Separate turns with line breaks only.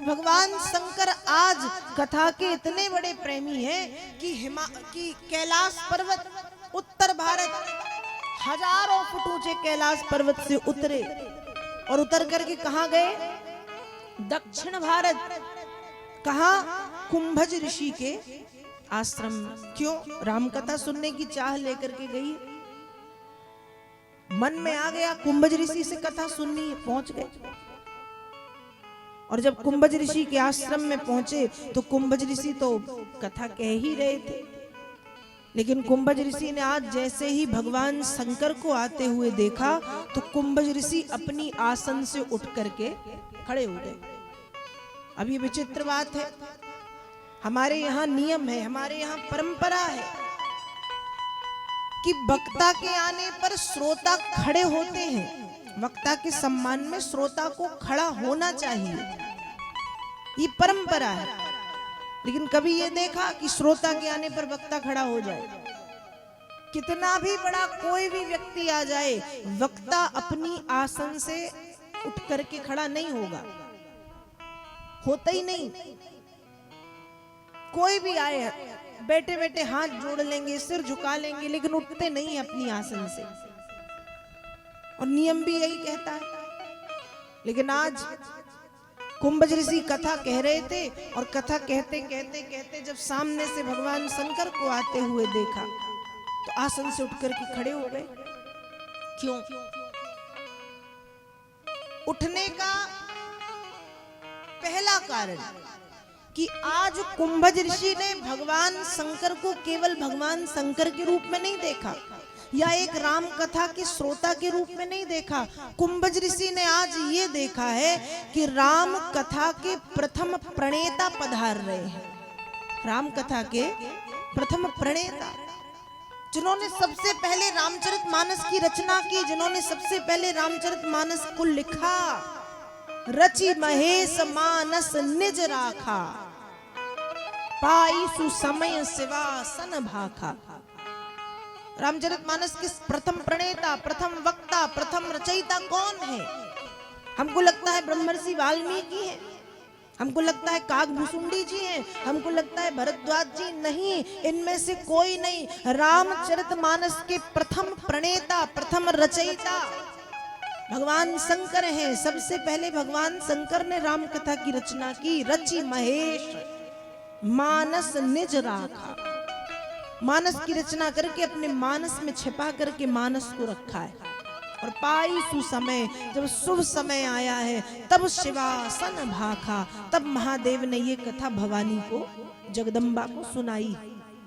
भगवान शंकर आज कथा के इतने बड़े प्रेमी हैं कि कैलाश पर्वत, उत्तर भारत, हजारों फुट ऊंचे कैलाश पर्वत से उतरे और उतर करके कहां गए? दक्षिण भारत। कहा? कुंभज ऋषि के आश्रम। क्यों? रामकथा सुनने की चाह लेकर के गई, मन में आ गया कुंभज ऋषि से कथा सुननी है, पहुंच गए। और जब कुंभज ऋषि के आश्रम में पहुंचे तो कुंभज ऋषि तो कथा कह ही रहे थे, लेकिन कुंभज ऋषि ने आज जैसे ही भगवान शंकर को आते हुए देखा तो कुंभज ऋषि अपनी आसन से उठ करके खड़े हो गए। अब ये विचित्र बात है, हमारे यहाँ नियम है, हमारे यहाँ परंपरा है कि वक्ता के आने पर श्रोता खड़े होते हैं। वक्ता के सम्मान में श्रोता को खड़ा होना चाहिए, ये परंपरा है। लेकिन कभी ये देखा कि श्रोता के आने पर वक्ता खड़ा हो जाए? कितना भी बड़ा कोई भी व्यक्ति आ जाए, वक्ता अपनी आसन से उठ करके खड़ा नहीं होगा, होता ही नहीं। कोई भी आए बैठे बैठे हाथ जोड़ लेंगे, सिर झुका लेंगे, लेकिन उठते नहीं अपनी आसन से, और नियम भी यही कहता है। लेकिन आज कुंभज ऋषि कथा कह रहे थे और कथा कहते कहते कहते जब सामने से भगवान शंकर को आते हुए देखा तो आसन से उठकर के खड़े हो गए। क्यों? उठने का पहला कारण कि आज कुंभज ऋषि ने भगवान शंकर को केवल भगवान शंकर के रूप में नहीं देखा या एक राम कथा के श्रोता के रूप में नहीं देखा। कुंभज ऋषि ने आज ये देखा है कि राम कथा के प्रथम प्रणेता पधार रहे हैं। राम कथा के प्रथम प्रणेता, जिन्होंने सबसे पहले रामचरितमानस की रचना की, जिन्होंने सबसे पहले रामचरितमानस को लिखा, रचि महेश मानस निज राखा, पाई सुसमय सिवासन भाखा। रामचरितमानस के प्रथम प्रणेता, प्रथम वक्ता, प्रथम रचयिता कौन है? हमको लगता है ब्रह्मर्षि वाल्मीकि हैं, हमको लगता है काकभूषुंडी जी हैं, हमको लगता है भरद्वाज जी। नहीं, इनमें से कोई नहीं। रामचरितमानस के प्रथम प्रणेता, प्रथम रचयिता भगवान शंकर हैं। सबसे पहले भगवान शंकर ने राम कथा की रचना की। रचि महेश मानस निज राखा, मानस की रचना करके अपने मानस में छिपा करके मानस को रखा है। और पाई सुसमय, जब शुभ समय आया है तब शिवासन भाखा, तब महादेव ने ये कथा भवानी को, जगदम्बा को सुनाई।